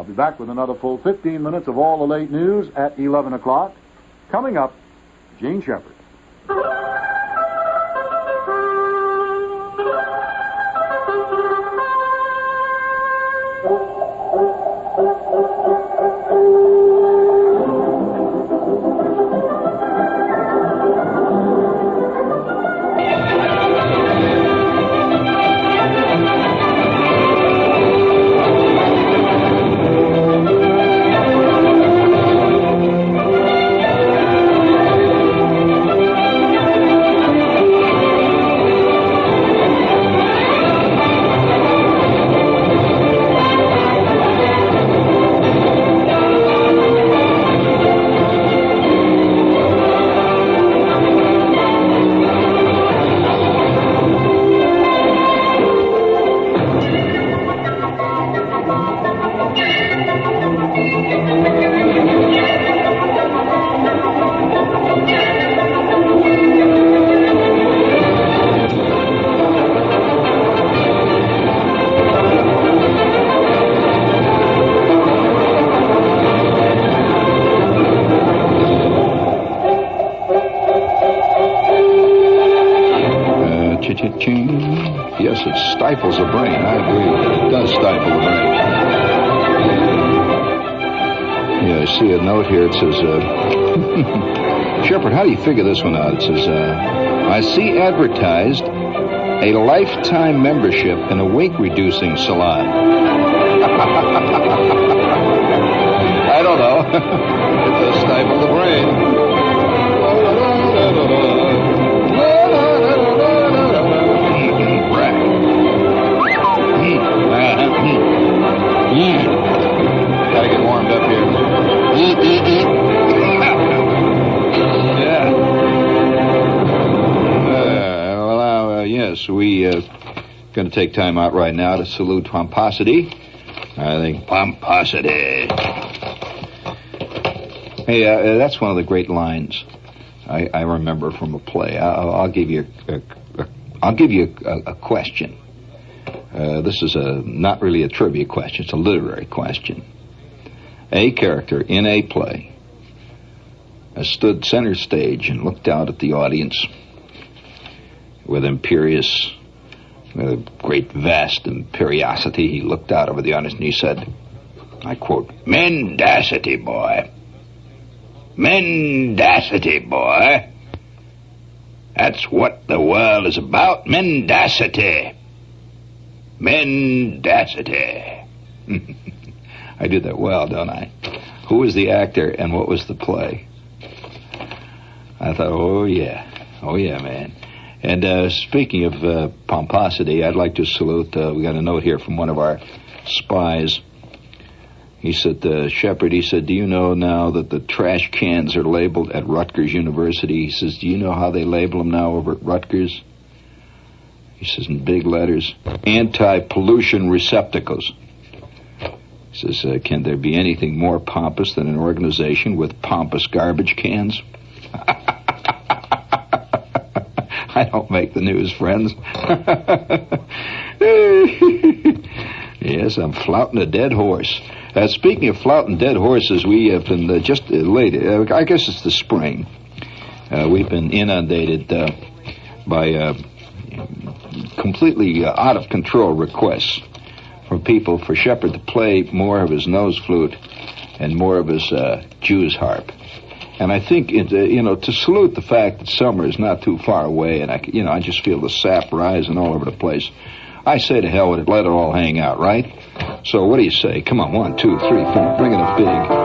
I'll be back with another full 15 minutes of all the late news at 11 o'clock. Coming up, Gene Shepard. Yes, it stifles the brain. I agree with that. It does stifle the brain. Yeah, I see a note here. It says, Shepard, how do you figure this one out? It says, I see advertised a lifetime membership in a weight-reducing salon. I don't know. It does stifle the brain. Gotta get warmed up here. Yeah. Yes, we going to take time out right now to salute pomposity. I think pomposity. Hey, that's one of the great lines I remember from a play. I'll give you a question. This is not really a trivia question. It's a literary question. A character in a play stood center stage and looked out at the audience with imperious, great vast imperiosity. He looked out over the audience and he said, I quote, "Mendacity, boy. Mendacity, boy. That's what the world is about. Mendacity. Mendacity." I did that well, don't I? Who was the actor and what was the play? I thought, oh yeah, man. And speaking of pomposity, I'd like to salute, we got a note here from one of our spies. He said, Shepard, he said, do you know now that the trash cans are labeled at Rutgers University? He says, do you know how they label them now over at Rutgers? He says in big letters, anti-pollution receptacles. He says, can there be anything more pompous than an organization with pompous garbage cans? I don't make the news, friends. Yes, I'm flouting a dead horse. Speaking of flouting dead horses, we have been just late. I guess it's the spring. We've been inundated by completely out of control requests from people for Shepard to play more of his nose flute and more of his Jew's harp. And I think, to salute the fact that summer is not too far away, and I just feel the sap rising all over the place. I say to hell with it, let it all hang out, right? So what do you say? Come on, 1, 2, 3, 4, bring it up big.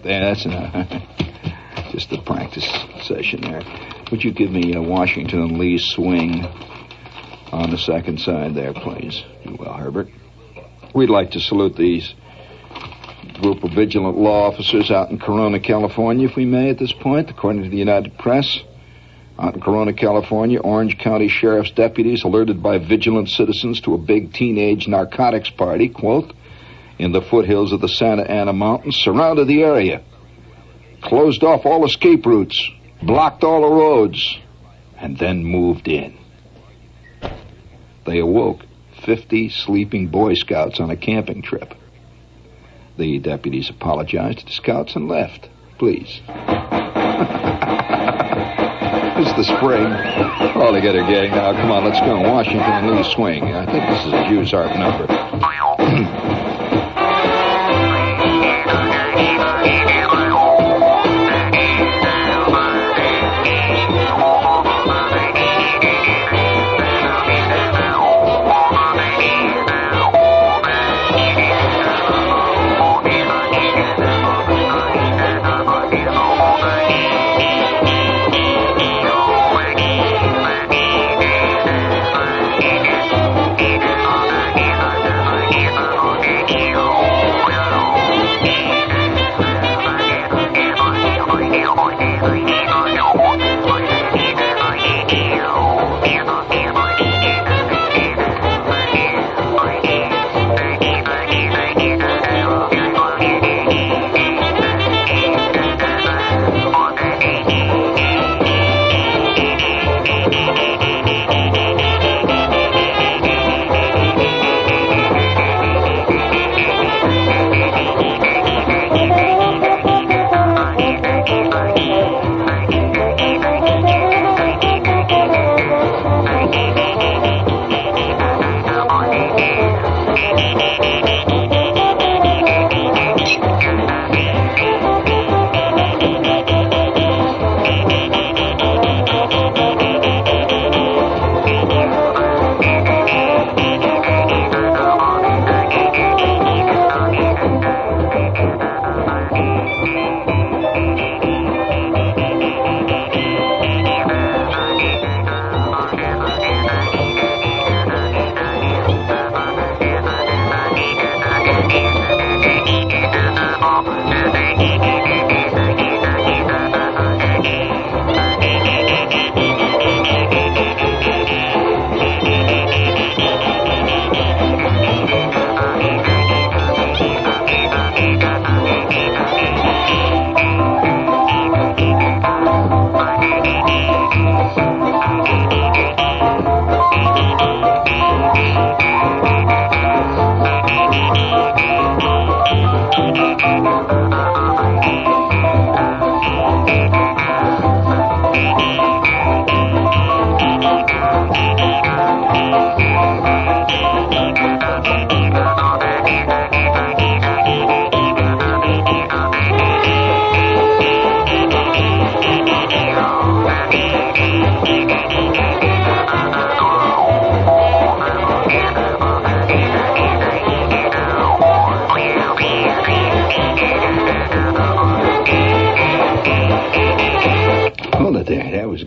but that's just a practice session there. Would you give me Washington and Lee's swing on the second side there, please? You will, Herbert. We'd like to salute these group of vigilant law officers out in Corona, California, if we may, at this point. According to the United Press, out in Corona, California, Orange County Sheriff's deputies alerted by vigilant citizens to a big teenage narcotics party, quote, in the foothills of the Santa Ana Mountains, surrounded the area, closed off all escape routes, blocked all the roads, and then moved in. They awoke 50 sleeping Boy Scouts on a camping trip. The deputies apologized to the Scouts and left. Please. It's the spring. All together, gang. Now, come on, let's go. Washington and Lee swing. I think this is a Jews harp number.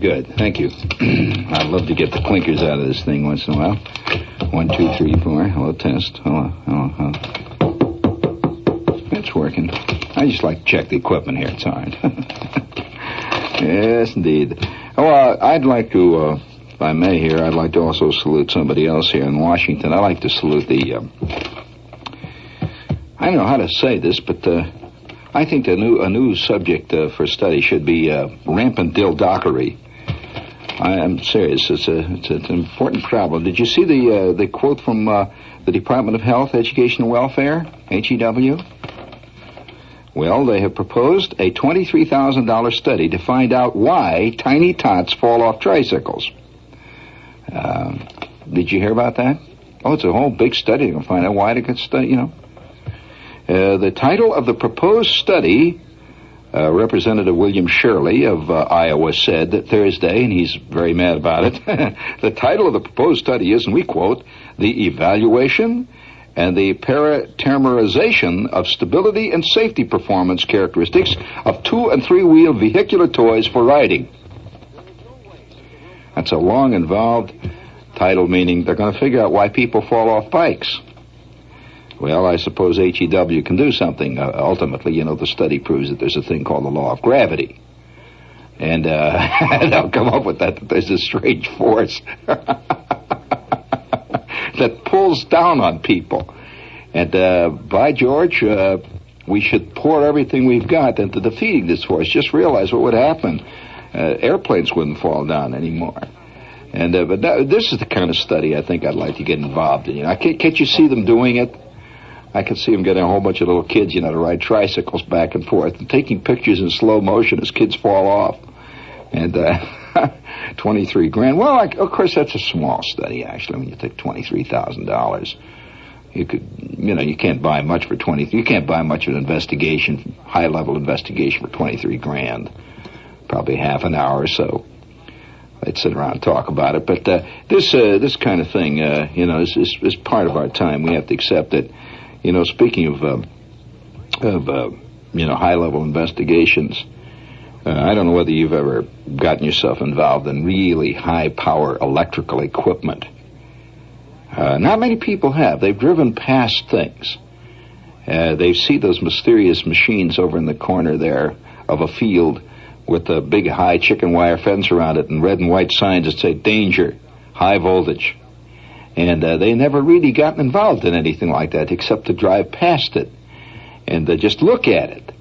Good. Thank you. I'd love to get the clinkers out of this thing once in a while. 1, 2, 3, 4. Hello, test. Hello. It's working. I just like to check the equipment here. It's all right. Yes, indeed. Oh, I'd like to, if I may here, I'd like to also salute somebody else here in Washington. I'd like to salute the, I don't know how to say this, but I think a new subject for study should be rampant dildockery. I am serious. It's an important problem. Did you see the quote from the Department of Health, Education and Welfare, HEW? Well, they have proposed a $23,000 study to find out why tiny tots fall off tricycles. Did you hear about that? Oh, it's a whole big study. They're going to find out why they get study, you know. The title of the proposed study, Representative William Shirley of Iowa said that Thursday, and he's very mad about it, the title of the proposed study is, and we quote, "The Evaluation and the parameterization of stability and safety performance characteristics of 2- and 3-wheel vehicular toys for riding. That's a long, involved title, meaning they're going to figure out why people fall off bikes. Well, I suppose HEW can do something. Ultimately, the study proves that there's a thing called the law of gravity. And they'll come up with that there's a strange force that pulls down on people. And by George, we should pour everything we've got into defeating this force. Just realize what would happen. Airplanes wouldn't fall down anymore. And but this is the kind of study I think I'd like to get involved in. Can't you see them doing it? I can see them getting a whole bunch of little kids, to ride tricycles back and forth and taking pictures in slow motion as kids fall off. And $23,000. Well, of course, that's a small study, actually. When you take $23,000, you could, you can't buy much for You can't buy much of an investigation, high-level investigation, for $23,000. Probably half an hour or so. They'd sit around and talk about it. But this kind of thing, is part of our time. We have to accept it. Speaking of high-level investigations, I don't know whether you've ever gotten yourself involved in really high-power electrical equipment. Not many people have. They've driven past things. They see those mysterious machines over in the corner there of a field with a big high chicken wire fence around it and red and white signs that say danger, high voltage. And they never really gotten involved in anything like that except to drive past it and just look at it.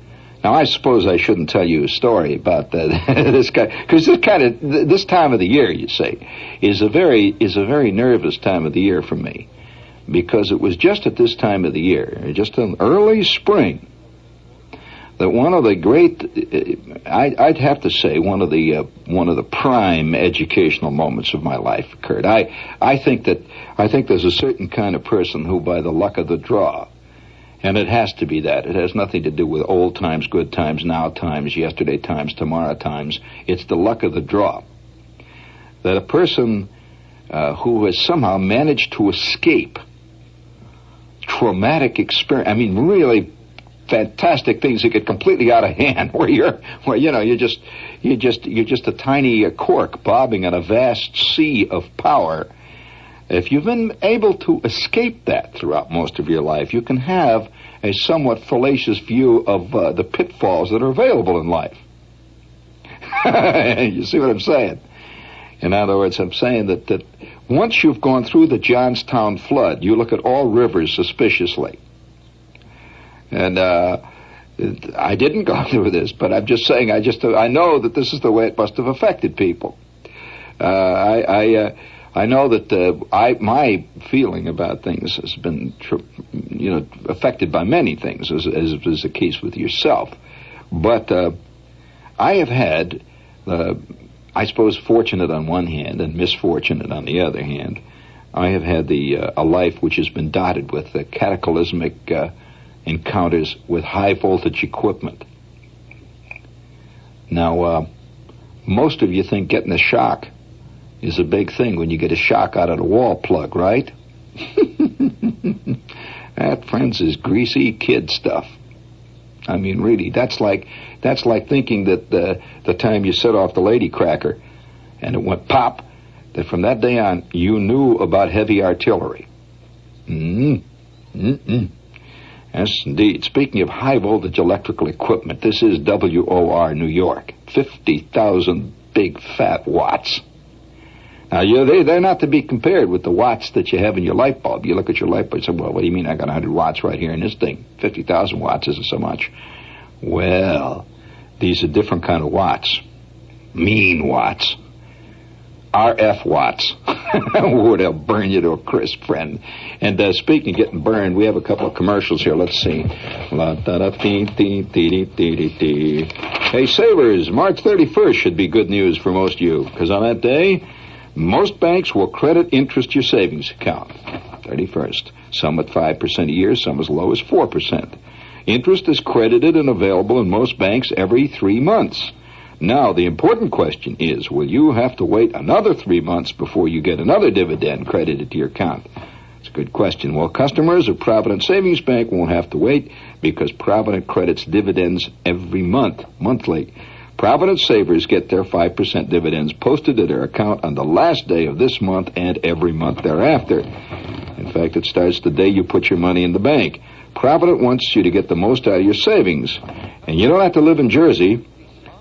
Now, I suppose I shouldn't tell you a story about this guy, because this time of the year, you say, is a very nervous time of the year for me, because it was just at this time of the year, just in early spring, that one of the great, I'd have to say, one of the prime educational moments of my life occurred. I think there's a certain kind of person who, by the luck of the draw, and it has to be that. It has nothing to do with old times, good times, now times, yesterday times, tomorrow times. It's the luck of the draw. That a person who has somehow managed to escape traumatic experience, really fantastic things that get completely out of hand, where you're just a tiny cork bobbing on a vast sea of power. If you've been able to escape that throughout most of your life, you can have a somewhat fallacious view of the pitfalls that are available in life. You see what I'm saying? In other words, I'm saying that once you've gone through the Johnstown flood, you look at all rivers suspiciously. And I didn't go through this, but I'm just saying, I know that this is the way it must have affected people. I know that my feeling about things has been, affected by many things, as is the case with yourself. But I have had, I suppose, fortunate on one hand and misfortunate on the other hand. I have had a life which has been dotted with cataclysmic encounters with high voltage equipment. Now, most of you think getting a shock is a big thing when you get a shock out of the wall plug, right? That, friends, is greasy kid stuff. Really, that's like thinking that the time you set off the lady cracker and it went pop, that from that day on you knew about heavy artillery. Yes, indeed. Speaking of high voltage electrical equipment, this is WOR New York. 50,000 big fat watts. Now, they're not to be compared with the watts that you have in your light bulb. You look at your light bulb and say, well, what do you mean I got 100 watts right here in this thing? 50,000 watts isn't so much. Well, these are different kind of watts. Mean watts. RF watts. Oh, they'll burn you to a crisp, friend. And speaking of getting burned, we have a couple of commercials here. Let's see. Hey, savers, March 31st should be good news for most of you, because on that day, most banks will credit interest your savings account. 31st. Some at 5% a year, some as low as 4%. Interest is credited and available in most banks every 3 months. Now, the important question is, will you have to wait another 3 months before you get another dividend credited to your account? It's a good question. Well, customers of Provident Savings Bank won't have to wait because Provident credits dividends every month, monthly. Provident savers get their 5% dividends posted to their account on the last day of this month and every month thereafter. In fact, it starts the day you put your money in the bank. Provident wants you to get the most out of your savings. And you don't have to live in Jersey.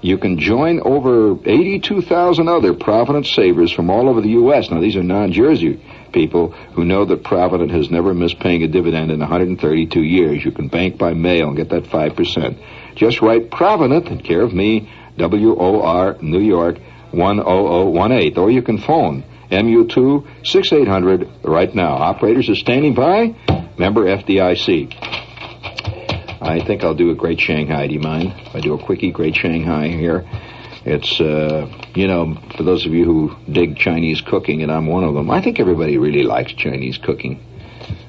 You can join over 82,000 other Provident savers from all over the U.S. Now, these are non-Jersey people who know that Provident has never missed paying a dividend in 132 years. You can bank by mail and get that 5%. Just write Provident in care of me, WOR, New York, 10018. Or you can phone MU2-6800 right now. Operators are standing by. Member FDIC. I think I'll do a Great Shanghai. Do you mind if I do a quickie Great Shanghai here? It's, for those of you who dig Chinese cooking, and I'm one of them, I think everybody really likes Chinese cooking.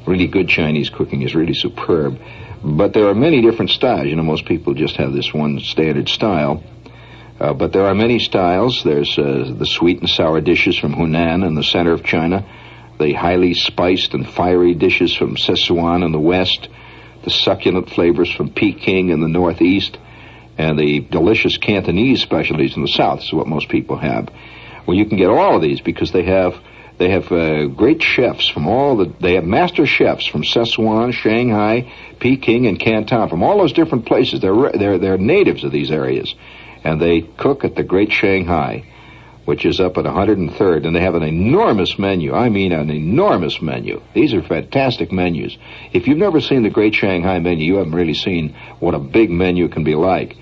Really good Chinese cooking is really superb. But there are many different styles. You know, most people just have this one standard style. But there are many styles. There's the sweet and sour dishes from Hunan in the center of China, the highly spiced and fiery dishes from Sichuan in the west, the succulent flavors from Peking in the northeast, and the delicious Cantonese specialties in the south. This is what most people have. Well, you can get all of these because they have great chefs from they have master chefs from Sichuan, Shanghai, Peking, and Canton, from all those different places. They're natives of these areas. And they cook at the Great Shanghai, which is up at 103rd, and they have an enormous menu. I mean, an enormous menu. These are fantastic menus. If you've never seen the Great Shanghai menu, you haven't really seen what a big menu can be like.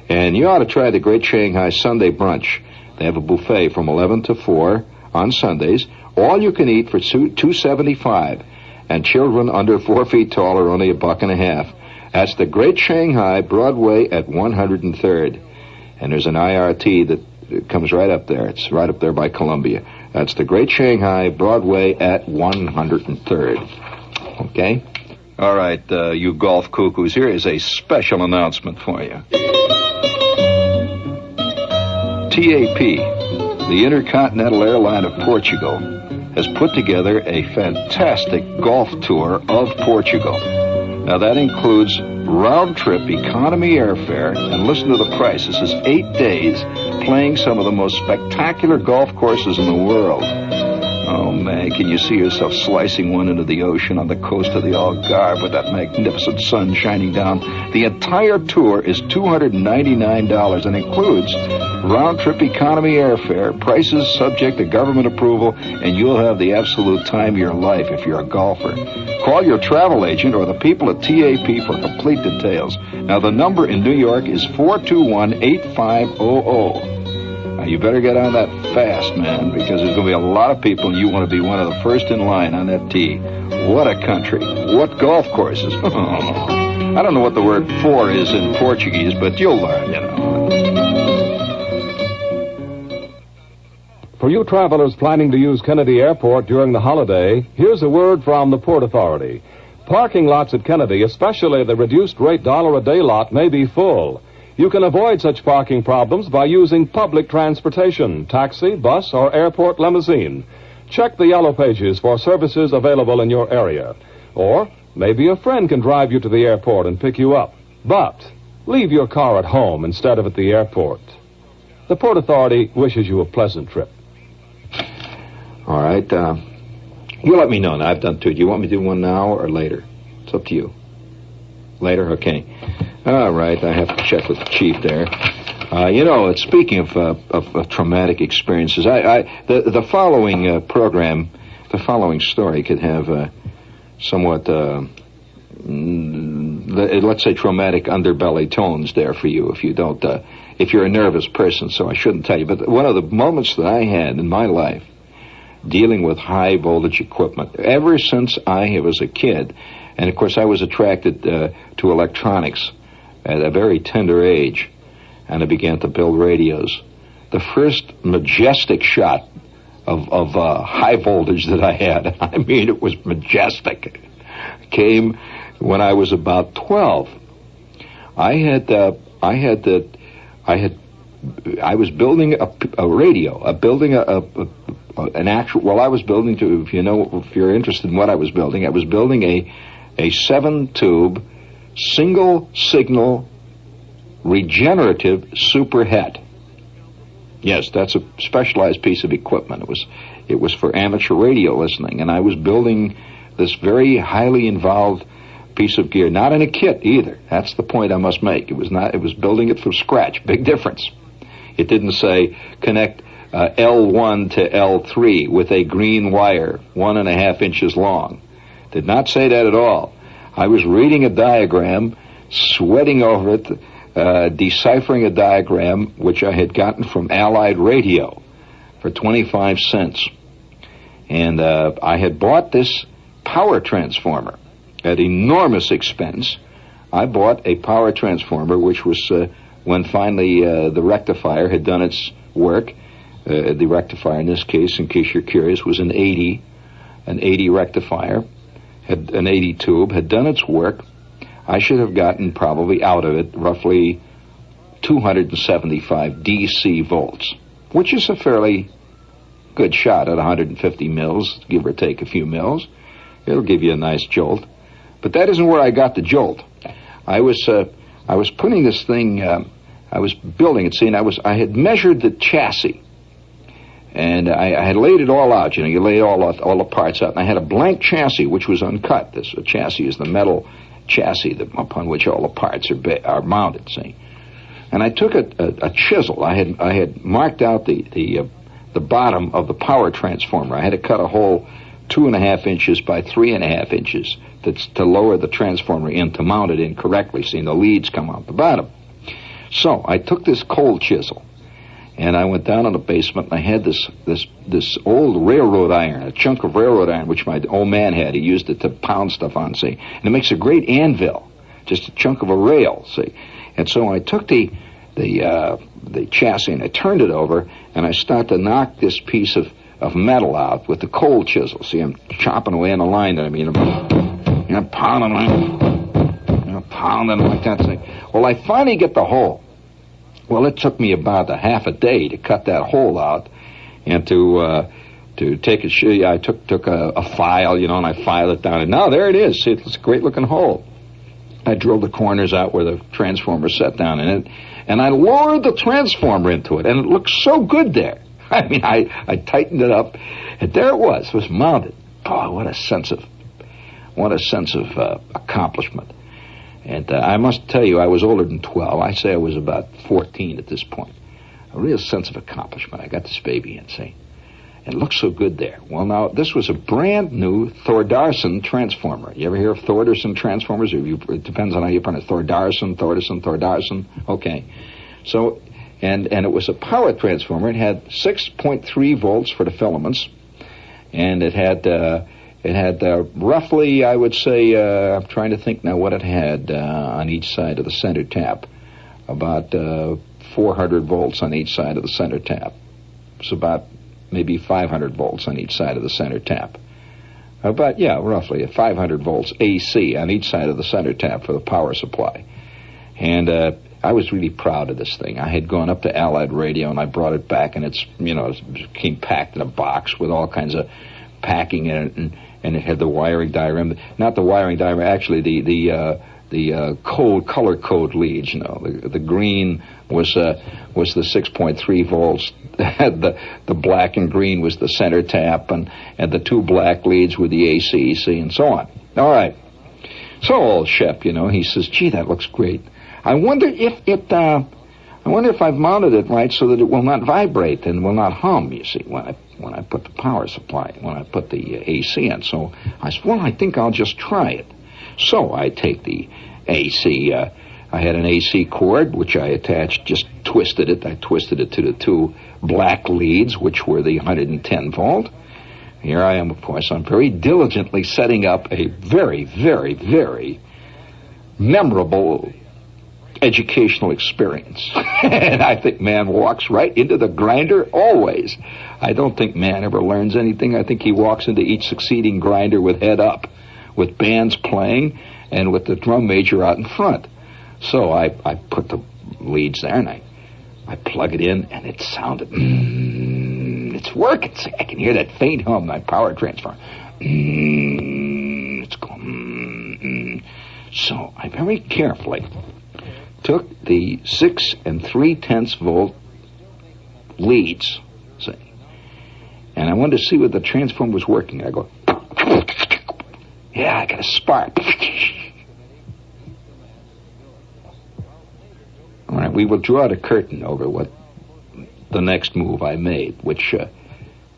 And you ought to try the Great Shanghai Sunday Brunch. They have a buffet from 11 to 4 on Sundays. All you can eat for $2.75, and children under 4 feet tall are only $1.50. That's the Great Shanghai, Broadway at 103rd. And there's an IRT that comes right up there. It's right up there by Columbia. That's the Great Shanghai, Broadway at 103rd. Okay? All right, you golf cuckoos, here is a special announcement for you. TAP, the Intercontinental Airline of Portugal, has put together a fantastic golf tour of Portugal. Now, that includes round-trip economy airfare, and listen to the price. This is 8 days playing some of the most spectacular golf courses in the world. Oh, man, can you see yourself slicing one into the ocean on the coast of the Algarve with that magnificent sun shining down? The entire tour is $299 and includes round-trip economy airfare, prices subject to government approval, and you'll have the absolute time of your life if you're a golfer. Call your travel agent or the people at TAP for complete details. Now, the number in New York is 421-8500. You better get on that fast, man, because there's going to be a lot of people, and you want to be one of the first in line on that tee. What a country. What golf courses. I don't know what the word for is in Portuguese, but you'll learn, you know. For you travelers planning to use Kennedy Airport during the holiday, here's a word from the Port Authority. Parking lots at Kennedy, especially the reduced-rate $1-a-day lot, may be full. You can avoid such parking problems by using public transportation, taxi, bus, or airport limousine. Check the yellow pages for services available in your area. Or maybe a friend can drive you to the airport and pick you up. But leave your car at home instead of at the airport. The Port Authority wishes you a pleasant trip. All right. You let me know now. I've done two. Do you want me to do one now or later? It's up to you. Later? Okay. All right, I have to check with the chief there. Speaking of traumatic experiences, the following program, the following story could have somewhat, let's say, traumatic underbelly tones there for you if you don't, if you're a nervous person, so I shouldn't tell you. But one of the moments that I had in my life dealing with high voltage equipment, ever since I was a kid, and of course I was attracted to electronics at a very tender age, and I began to build radios. The first majestic shot of high voltage that I had, I mean, it was majestic, came when I was about 12. I was building a radio, an actual. Well, I was building if you're interested in what I was building a 7-tube single signal regenerative super het. Yes, that's a specialized piece of equipment. It was for amateur radio listening, and I was building this very highly involved piece of gear, not in a kit either. That's the point I must make. It was building it from scratch. Big difference. It didn't say connect L1 to L3 with a green wire 1.5 inches long. Did not say that at all. I was reading a diagram, sweating over it, deciphering a diagram which I had gotten from Allied Radio for 25 cents. And I had bought this power transformer at enormous expense. I bought a power transformer which was, when finally the rectifier had done its work, the rectifier in this case, in case you're curious, was an 80 rectifier, had an 80 tube, had done its work. I should have gotten probably out of it roughly 275 DC volts, which is a fairly good shot at 150 mils, give or take a few mils. It'll give you a nice jolt. But that isn't where I got the jolt. I was putting this thing, I was building it, see, and I had measured the chassis. And I had laid it all out, you lay all the parts out. And I had a blank chassis, which was uncut. This chassis is the metal chassis upon which all the parts are mounted, see. And I took a chisel. I had marked out the bottom of the power transformer. I had to cut a hole 2.5 inches by 3.5 inches to lower the transformer in to mount it in correctly, seeing the leads come out the bottom. So I took this cold chisel, and I went down in the basement, and I had this old railroad iron, a chunk of railroad iron, which my old man had. He used it to pound stuff on, see. And it makes a great anvil, just a chunk of a rail, see. And so I took the chassis, and I turned it over, and I started to knock this piece of metal out with the cold chisel. See, I'm chopping away on the line that I'm pounding like that thing. Well, I finally get the hole. Well, it took me about a half a day to cut that hole out and to take it. I took a file, and I filed it down, and now there it is. See, it's a great looking hole. I drilled the corners out where the transformer set down in it, and I lowered the transformer into it, and it looked so good there. I mean, I tightened it up, and there it was mounted. Boy, what a sense of accomplishment. And I must tell you, I was older than 12. I say I was about 14 at this point. A real sense of accomplishment. I got this baby in, see. It looked so good there. Well, now, this was a brand new Thordarson transformer. You ever hear of Thordarson transformers? It depends on how you pronounce it. Thordarson. Okay. So, and it was a power transformer. It had 6.3 volts for the filaments, and it had roughly, I would say, I'm trying to think now what it had on each side of the center tap. About 400 volts on each side of the center tap. It's about maybe 500 volts on each side of the center tap. Roughly 500 volts AC on each side of the center tap for the power supply. And I was really proud of this thing. I had gone up to Allied Radio, and I brought it back, and it came packed in a box with all kinds of packing in it, and it had the wiring diagram. Not the wiring diagram, actually the color code leads. The green was the 6.3 volts. the black and green was the center tap, and the two black leads were the AC, and so on. All right. So old Shep, he says, "Gee, that looks great. I wonder if I've mounted it right so that it will not vibrate and will not hum, you see, when I put the power supply, when I put the AC in." So I said, well, I think I'll just try it. So I take the AC, I had an AC cord, which I attached, just twisted it. I twisted it to the two black leads, which were the 110 volt. Here I am, of course, I'm very diligently setting up a very, very, very memorable educational experience. And I think man walks right into the grinder always. I don't think man ever learns anything. I think he walks into each succeeding grinder with head up, with bands playing, and with the drum major out in front. So I put the leads there, and I plug it in, and it sounded, it's working. See, I can hear that faint hum, my power transformer. It's going. So I very carefully took the 6 3/10 volt leads, see, and I wanted to see what the transformer was working. I go, yeah, I got a spark. All right, we will draw the curtain over what the next move I made, which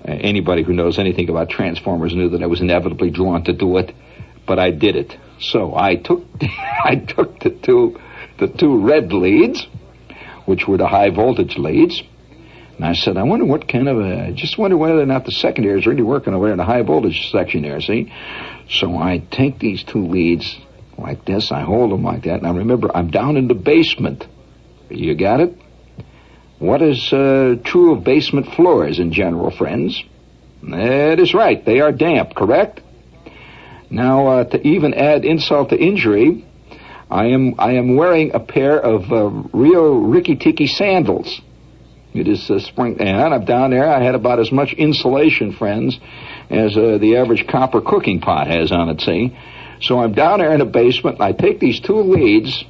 anybody who knows anything about transformers knew that I was inevitably drawn to do it, but I did it. So I took the two red leads, which were the high voltage leads, and I said, I wonder what kind of just wonder whether or not the secondary is really working over in the high voltage section there, see? So I take these two leads like this, I hold them like that, and I remember I'm down in the basement. You got it? What is true of basement floors in general, friends? That is right, they are damp, correct? Now, to even add insult to injury, I am wearing a pair of real ricky-ticky sandals. It is spring, and I'm down there. I had about as much insulation, friends, as the average copper cooking pot has on it, see? So I'm down there in the basement, and I take these two leads,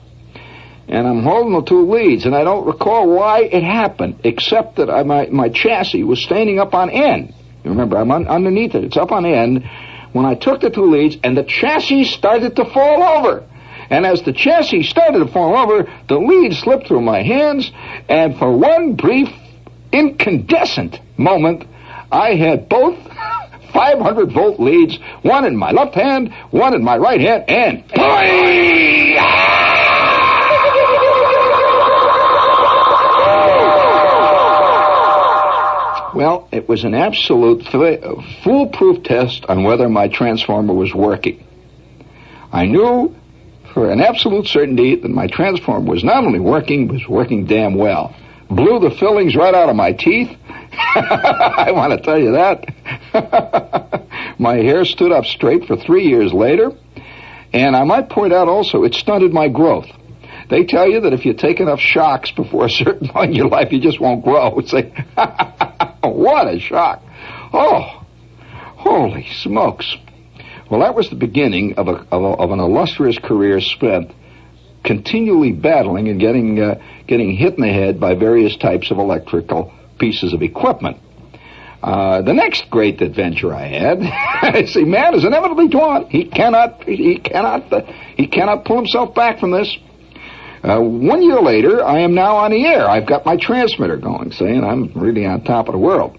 and I'm holding the two leads, and I don't recall why it happened, except that my chassis was standing up on end. You remember, I'm underneath it. It's up on end. When I took the two leads, and the chassis started to fall over. And as the chassis started to fall over, the lead slipped through my hands, and for one brief, incandescent moment, I had both 500-volt leads, one in my left hand, one in my right hand, and... Well, it was an absolute foolproof test on whether my transformer was working. I knew for an absolute certainty that my transformer was not only working, but was working damn well. Blew the fillings right out of my teeth. I want to tell you that. My hair stood up straight for 3 years later. And I might point out also, it stunted my growth. They tell you that if you take enough shocks before a certain point in your life, you just won't grow. It's like, what a shock. Oh, holy smokes. Well, that was the beginning of an illustrious career spent continually battling and getting hit in the head by various types of electrical pieces of equipment. The next great adventure I had, see, man is inevitably drawn. He cannot pull himself back from this. 1 year later, I am now on the air. I've got my transmitter going, see, and I'm really on top of the world.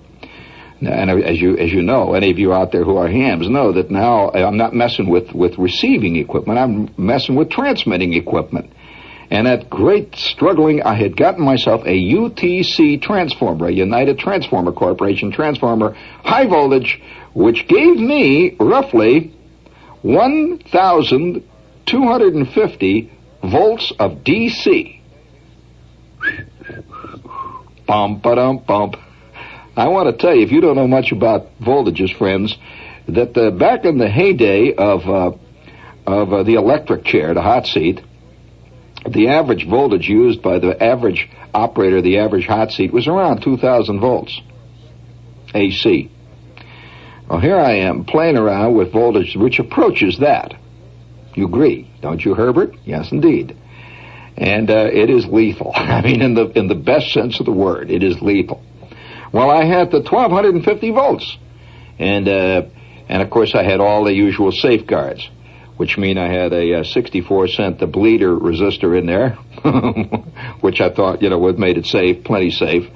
And as you know, any of you out there who are hams know that now I'm not messing with receiving equipment. I'm messing with transmitting equipment. And at great struggling, I had gotten myself a UTC transformer, a United Transformer Corporation transformer, high voltage, which gave me roughly 1,250 volts of DC. Bum, ba-dum, bump. I want to tell you, if you don't know much about voltages, friends, that back in the heyday of the electric chair, the hot seat, the average voltage used by the average operator, the average hot seat, was around 2,000 volts, AC. Well, here I am playing around with voltage which approaches that. You agree, don't you, Herbert? Yes, indeed. And it is lethal. I mean, in the best sense of the word, it is lethal. Well, I had the 1,250 volts, and of course I had all the usual safeguards, which mean I had a 64-cent bleeder resistor in there, which I thought, would made it safe, plenty safe.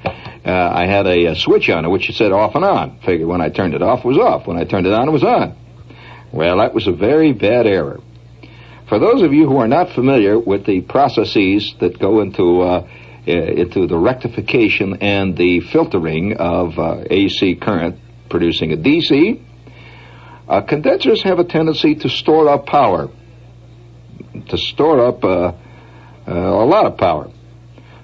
I had a switch on it, which said off and on. Figured when I turned it off, it was off. When I turned it on, it was on. Well, that was a very bad error. For those of you who are not familiar with the processes that go into the rectification and the filtering of AC current producing a DC, condensers have a tendency to store up power, a lot of power.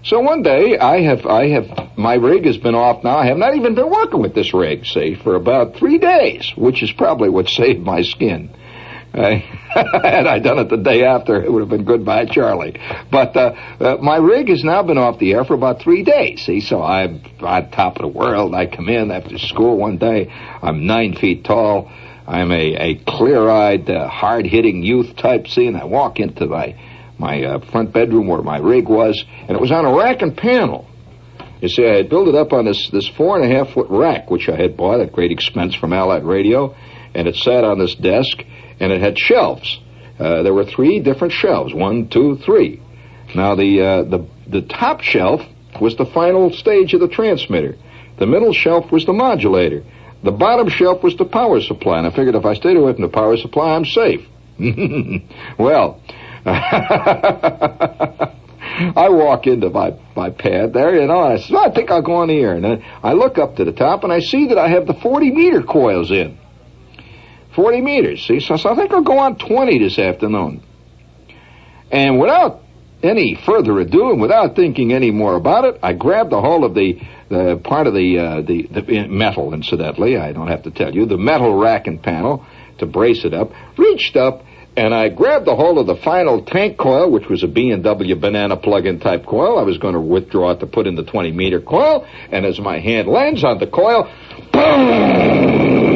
So one day, my rig has been off now. I have not even been working with this rig, say, for about 3 days, which is probably what saved my skin. Had I done it the day after, it would have been goodbye, Charlie. But my rig has now been off the air for about 3 days. See, so I'm on top of the world. I come in after school one day. I'm 9 feet tall. I'm a clear-eyed, hard-hitting youth type. See, and I walk into my front bedroom where my rig was, and it was on a rack and panel. You see, I had built it up on this 4.5-foot rack, which I had bought at great expense from Allied Radio, and it sat on this desk, and it had shelves. There were 3 different shelves, 1, 2, 3. Now, the top shelf was the final stage of the transmitter. The middle shelf was the modulator. The bottom shelf was the power supply, and I figured if I stayed away from the power supply, I'm safe. Well, I walk into my pad there, and I said, I think I'll go on the air. And then I look up to the top, and I see that I have the 40-meter coils in. 40 meters, see? So I think I'll go on 20 this afternoon. And without any further ado, and without thinking any more about it, I grabbed a hold of the part of the metal, incidentally, I don't have to tell you, the metal rack and panel to brace it up, reached up, and I grabbed a hold of the final tank coil, which was a B&W banana plug-in type coil. I was going to withdraw it to put in the 20-meter coil, and as my hand lands on the coil, boom!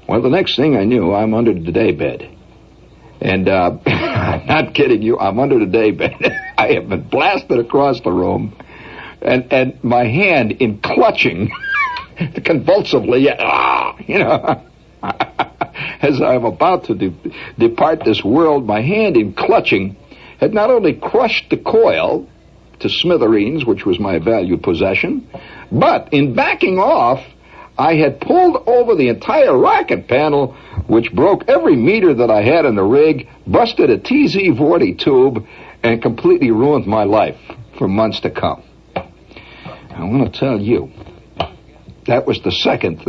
Well, the next thing I knew, I'm under the daybed. And I'm not kidding you, I'm under the daybed. I have been blasted across the room, and my hand in clutching convulsively, you know, as I'm about to depart this world, my hand in clutching had not only crushed the coil to smithereens, which was my valued possession, but in backing off, I had pulled over the entire racket panel, which broke every meter that I had in the rig, busted a TZ40 tube, and completely ruined my life for months to come. I want to tell you, that was the second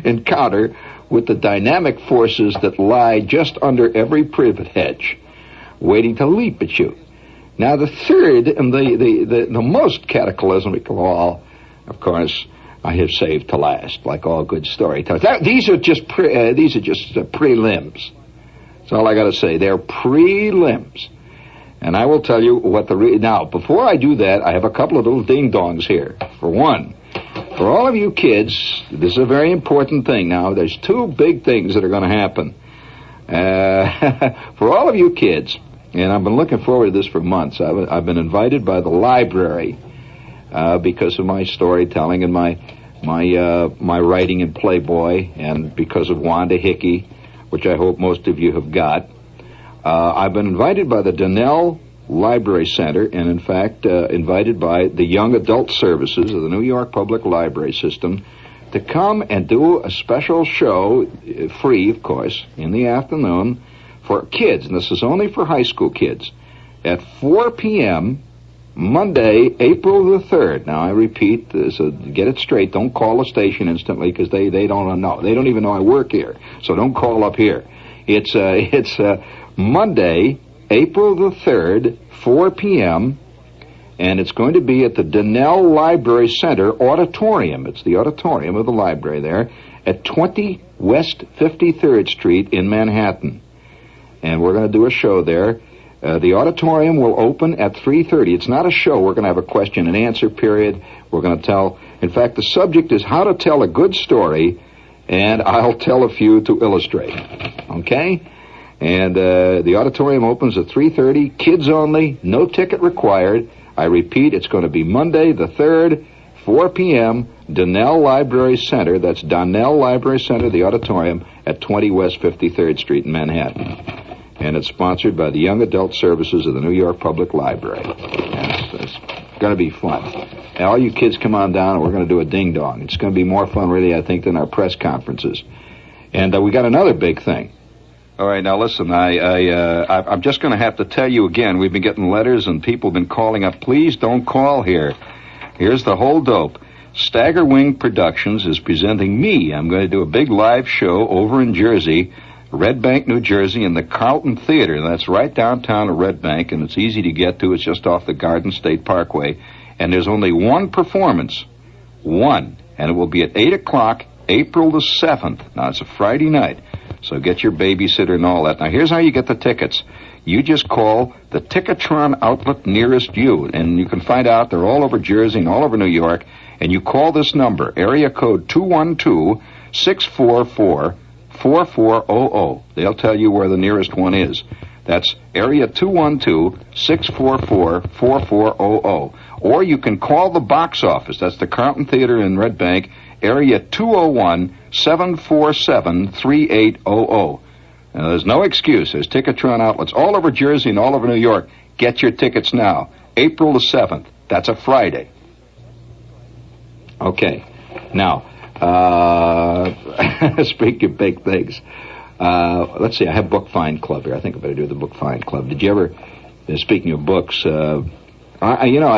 encounter with the dynamic forces that lie just under every privet hedge, waiting to leap at you. Now, the third and the most cataclysmic of all, of course, I have saved to last, like all good storytellers. These are just prelims. That's all I got to say. They're prelims, and I will tell you what now. Before I do that, I have a couple of little ding-dongs here. For one, for all of you kids, this is a very important thing. Now, there's 2 big things that are going to happen. For all of you kids, and I've been looking forward to this for months. I've been invited by the library. Because of my storytelling and my writing in Playboy, and because of Wanda Hickey, which I hope most of you have got, I've been invited by the Donnell Library Center, and in fact invited by the Young Adult Services of the New York Public Library System to come and do a special show, free, of course, in the afternoon for kids, and this is only for high school kids, at 4 p.m., Monday, April the 3rd. Now, I repeat, so get it straight. Don't call the station instantly, because they don't know. They don't even know I work here. So don't call up here. It's Monday, April the 3rd, 4 p.m., and it's going to be at the Donnell Library Center Auditorium. It's the auditorium of the library there at 20 West 53rd Street in Manhattan. And we're going to do a show there. The auditorium will open at 3:30. It's not a show. We're going to have a question and answer period. We're going to tell, in fact, the subject is how to tell a good story, and I'll tell a few to illustrate. Okay? And the auditorium opens at 3:30. Kids only. No ticket required. I repeat, it's going to be Monday the 3rd, 4 p.m., Donnell Library Center. That's Donnell Library Center, the auditorium, at 20 West 53rd Street in Manhattan. And it's sponsored by the Young Adult Services of the New York Public Library. It's going to be fun. And all you kids come on down, and we're going to do a ding-dong. It's going to be more fun, really, I think, than our press conferences. And we got another big thing. All right, now listen, I'm just going to have to tell you again, we've been getting letters and people have been calling up. Please don't call here. Here's the whole dope. Stagger Wing Productions is presenting me. I'm going to do a big live show over in Jersey Red Bank, New Jersey, in the Carlton Theater. And that's right downtown of Red Bank, and it's easy to get to. It's just off the Garden State Parkway. And there's only one performance. One. And it will be at 8 o'clock, April the 7th. Now, it's a Friday night, so get your babysitter and all that. Now, here's how you get the tickets. You just call the Ticketron outlet nearest you, and you can find out they're all over Jersey and all over New York, and you call this number, area code 212-644-4400. They'll tell you where the nearest one is. That's area 212-644-4400. Or you can call the box office. That's the Carlton Theater in Red Bank, area 201-747-3800. Now, there's no excuse. There's Ticketron outlets all over Jersey and all over New York. Get your tickets now. April the 7th. That's a Friday. Okay. Now, speaking of big things, let's see. I have Book Find Club here. I think I better do the Book Find Club. Did you ever, speaking of books, I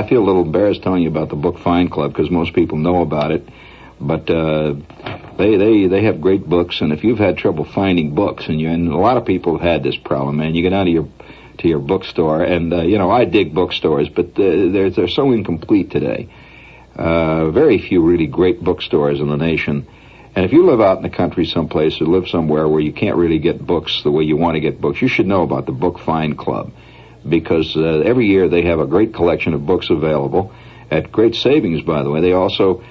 feel a little embarrassed telling you about the Book Find Club because most people know about it. But they have great books, and if you've had trouble finding books, and a lot of people have had this problem, man, you get out to your bookstore, and I dig bookstores, but they're so incomplete today. Very few really great bookstores in the nation, and if you live out in the country someplace or live somewhere where you can't really get books the way you want to get books, you should know about the Book Find Club, because every year they have a great collection of books available at great savings. By the way, they also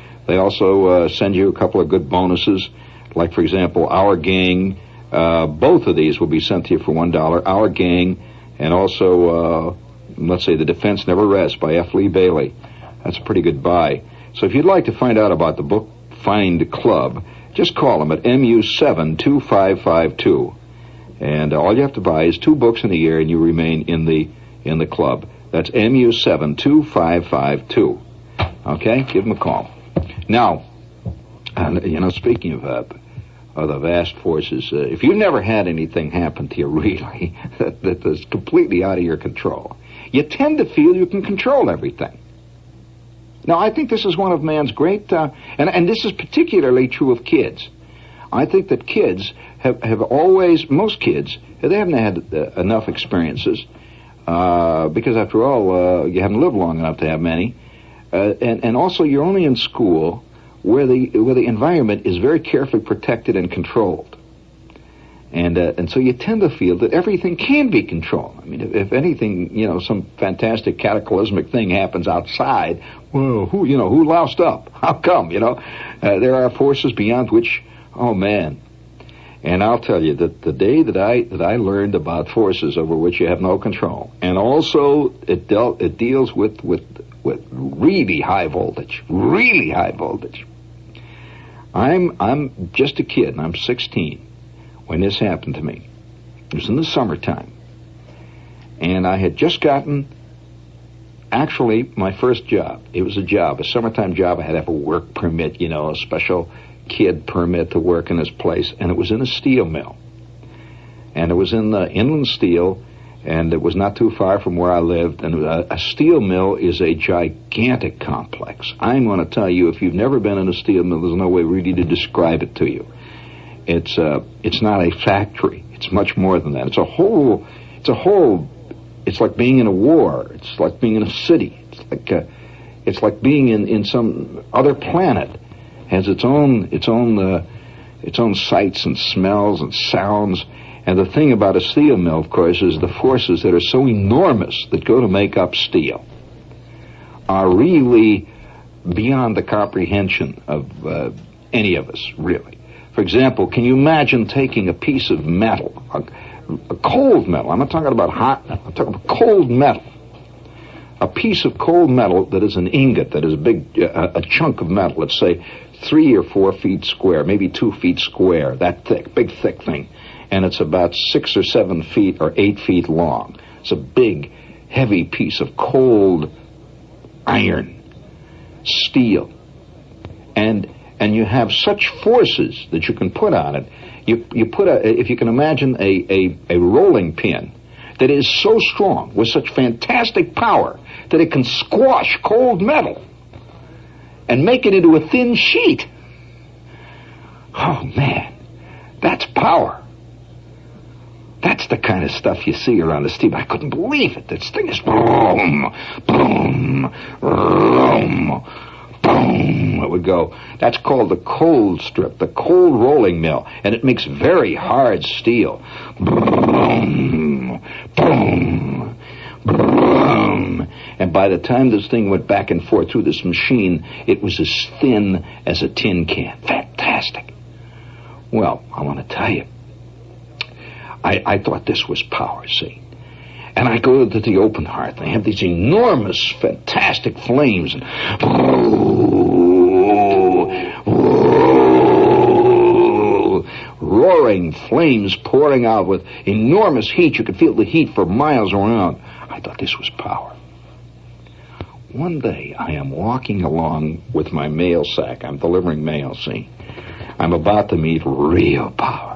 send you a couple of good bonuses, like, for example, Our Gang. Both of these will be sent to you for $1. Our Gang, and also, let's say, The Defense Never Rests by F. Lee Bailey. That's a pretty good buy. So if you'd like to find out about the Book Find Club, just call them at MU72552. And all you have to buy is 2 books in a year, and you remain in the club. That's MU72552. Okay? Give them a call. Now, speaking of the vast forces, if you've never had anything happen to you really that is completely out of your control, you tend to feel you can control everything. Now, I think this is one of man's great, and this is particularly true of kids. I think that kids have always, most kids, they haven't had enough experiences, because after all, you haven't lived long enough to have many. And also, you're only in school where the environment is very carefully protected and controlled, and so you tend to feel that everything can be controlled. I mean, if anything, some fantastic cataclysmic thing happens outside, well, who loused up? How come? There are forces beyond which, oh man. And I'll tell you that the day that I learned about forces over which you have no control, and also it deals with really high voltage. I'm just a kid, and I'm 16 when this happened to me. It was in the summertime, and I had just gotten actually my first job. It was a summertime job. I had to have a work permit, a special kid permit to work in this place, and it was in a steel mill, and it was in the Inland Steel, and it was not too far from where I lived. And a steel mill is a gigantic complex. I'm going to tell you, if you've never been in a steel mill, there's no way really to describe it to you. It's not a factory. It's much more than that. It's like being in a war. It's like being in a city. It's like being in some other planet. It has its own sights and smells and sounds. And the thing about a steel mill, of course, is the forces that are so enormous that go to make up steel are really beyond the comprehension of any of us, really. For example, can you imagine taking a piece of metal, a cold metal? I'm not talking about hot metal. I'm talking about cold metal. A piece of cold metal that is an ingot, that is a chunk of metal, let's say 3 or 4 feet square, maybe 2 feet square, that thick, big thick thing. And it's about 6 or 7 feet or 8 feet long. It's a big, heavy piece of cold iron, steel. And you have such forces that you can put on it. You put if you can imagine a rolling pin that is so strong, with such fantastic power, that it can squash cold metal and make it into a thin sheet. Oh, man, that's power. That's the kind of stuff you see around the steam. I couldn't believe it. This thing is boom, boom, boom, boom. It would go. That's called the cold strip, the cold rolling mill, and it makes very hard steel. Boom, boom, boom. And by the time this thing went back and forth through this machine, it was as thin as a tin can. Fantastic. Well, I want to tell you, I thought this was power, see. And I go to the open hearth, and they have these enormous, fantastic flames. And roaring flames pouring out with enormous heat. You could feel the heat for miles around. I thought this was power. One day, I am walking along with my mail sack. I'm delivering mail, see. I'm about to meet real power.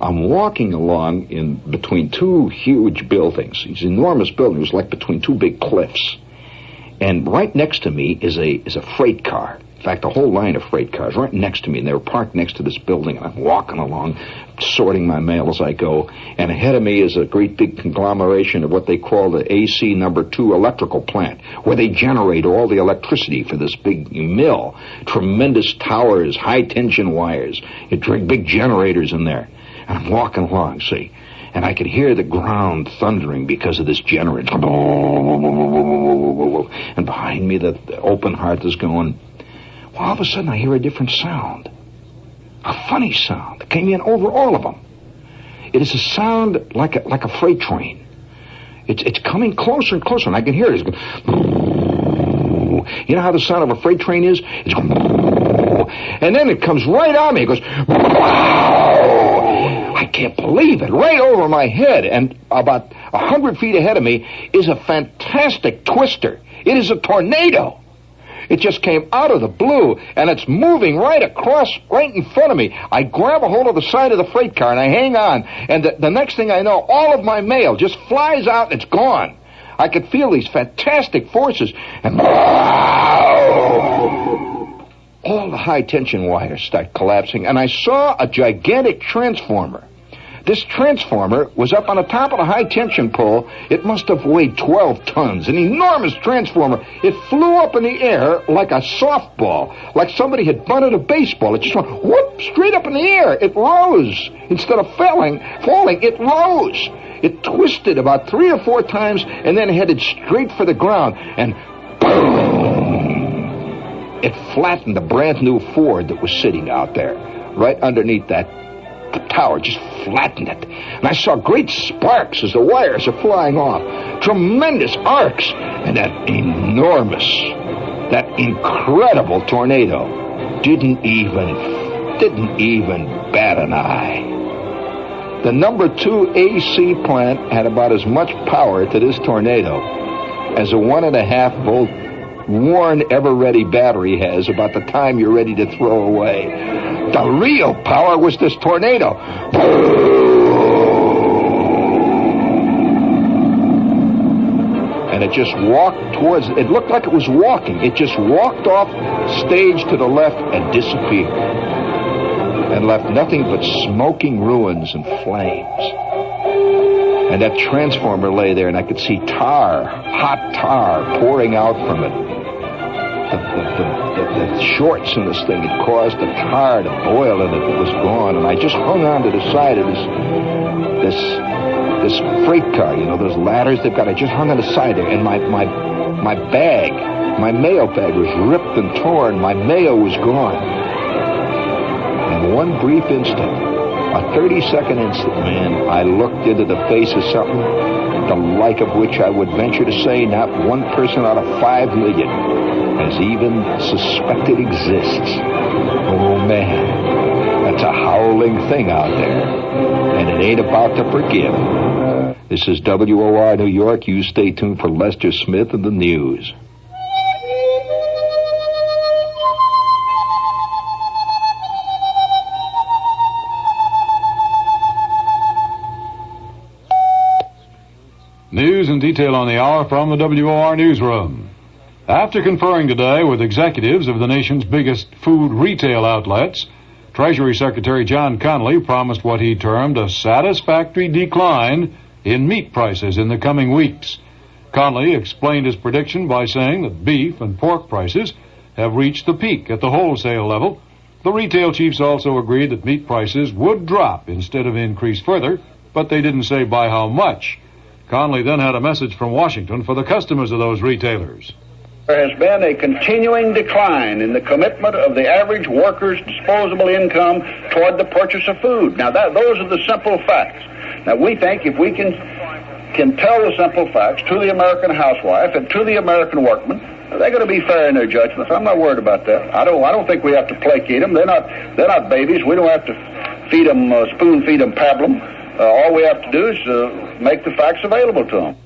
I'm walking along in between two huge buildings, these enormous buildings, like between two big cliffs. And right next to me is a freight car. In fact, a whole line of freight cars right next to me, and they were parked next to this building. And I'm walking along, sorting my mail as I go. And ahead of me is a great big conglomeration of what they call the AC number 2 electrical plant, where they generate all the electricity for this big mill. Tremendous towers, high-tension wires, big generators in there. And I'm walking along, see, and I could hear the ground thundering because of this generator. And behind me, the open hearth is going. Well, all of a sudden, I hear a different sound. A funny sound that came in over all of them. It is a sound like a freight train. It's coming closer and closer, and I can hear it. It's going. You know how the sound of a freight train is? It's going. And then it comes right on me. It goes. I can't believe it. Right over my head, and about 100 feet ahead of me is a fantastic twister. It is a tornado. It just came out of the blue, and it's moving right in front of me. I grab a hold of the side of the freight car, and I hang on, and the next thing I know, all of my mail just flies out, and it's gone. I could feel these fantastic forces, and all the high-tension wires start collapsing, and I saw a gigantic transformer. This transformer was up on the top of the high-tension pole. It must have weighed 12 tons, an enormous transformer. It flew up in the air like a softball, like somebody had bunted a baseball. It just went whoop, straight up in the air. It rose. Instead of falling, it rose. It twisted about 3 or 4 times and then headed straight for the ground, and boom! It flattened the brand new Ford that was sitting out there, right underneath that tower, just flattened it. And I saw great sparks as the wires are flying off. Tremendous arcs. And that incredible tornado didn't even bat an eye. The number 2 AC plant had about as much power to this tornado as a 1.5 volt worn ever-ready battery has about the time you're ready to throw away. The real power was this tornado. And it just walked towards, it looked like it was walking. It just walked off stage to the left and disappeared. And left nothing but smoking ruins and flames. And that transformer lay there, and I could see hot tar pouring out from it. The shorts in this thing had caused the tar to boil in it that was gone, and I just hung on to the side of this freight car, you know, those ladders they've got. I just hung on the side there, and my bag, my mail bag was ripped and torn. My mail was gone. In one brief instant, a 30-second instant, man, I looked into the face of something the like of which I would venture to say not one person out of 5 million has even suspected exists. Oh, man, that's a howling thing out there, and it ain't about to forgive. This is WOR New York. You stay tuned for Lester Smith and the news. News and detail on the hour from the WOR newsroom. After conferring today with executives of the nation's biggest food retail outlets, Treasury Secretary John Connally promised what he termed a satisfactory decline in meat prices in the coming weeks. Connally explained his prediction by saying that beef and pork prices have reached the peak at the wholesale level. The retail chiefs also agreed that meat prices would drop instead of increase further, but they didn't say by how much. Connally then had a message from Washington for the customers of those retailers. There has been a continuing decline in the commitment of the average worker's disposable income toward the purchase of food. Now, those are the simple facts. Now, we think if we can tell the simple facts to the American housewife and to the American workman, they're going to be fair in their judgments. I'm not worried about that. I don't think we have to placate them. They're not babies. We don't have to feed them, spoon feed them pablum. All we have to do is make the facts available to them.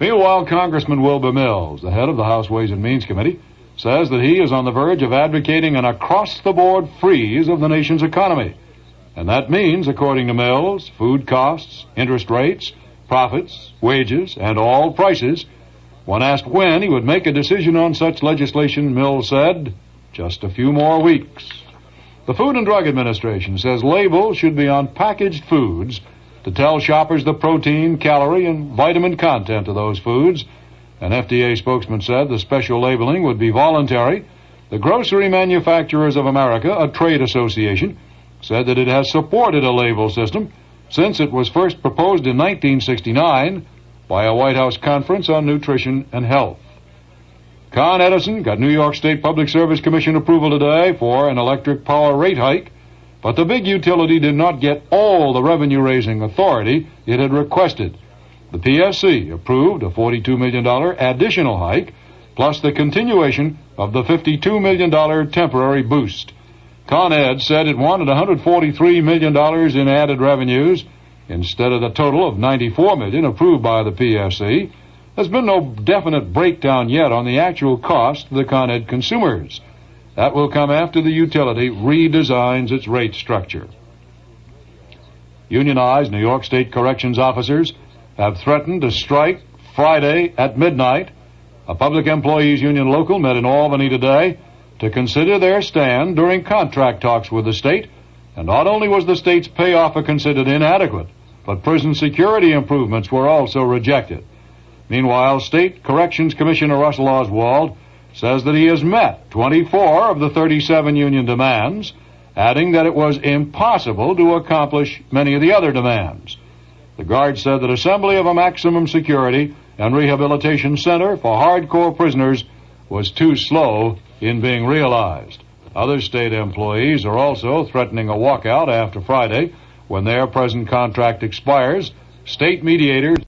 Meanwhile, Congressman Wilbur Mills, the head of the House Ways and Means Committee, says that he is on the verge of advocating an across-the-board freeze of the nation's economy. And that means, according to Mills, food costs, interest rates, profits, wages, and all prices. When asked when he would make a decision on such legislation, Mills said, just a few more weeks. The Food and Drug Administration says labels should be on packaged foods to tell shoppers the protein, calorie, and vitamin content of those foods. An FDA spokesman said the special labeling would be voluntary. The Grocery Manufacturers of America, a trade association, said that it has supported a label system since it was first proposed in 1969 by a White House conference on nutrition and health. Con Edison got New York State Public Service Commission approval today for an electric power rate hike, but the big utility did not get all the revenue-raising authority it had requested. The PSC approved a $42 million additional hike, plus the continuation of the $52 million temporary boost. Con Ed said it wanted $143 million in added revenues instead of the total of $94 million approved by the PSC. There's been no definite breakdown yet on the actual cost to the Con Ed consumers. That will come after the utility redesigns its rate structure. Unionized New York State corrections officers have threatened to strike Friday at midnight. A public employees union local met in Albany today to consider their stand during contract talks with the state. And not only was the state's pay offer considered inadequate, but prison security improvements were also rejected. Meanwhile, State Corrections Commissioner Russell Oswald says that he has met 24 of the 37 union demands, adding that it was impossible to accomplish many of the other demands. The guard said that assembly of a maximum security and rehabilitation center for hardcore prisoners was too slow in being realized. Other state employees are also threatening a walkout after Friday when their present contract expires. State mediators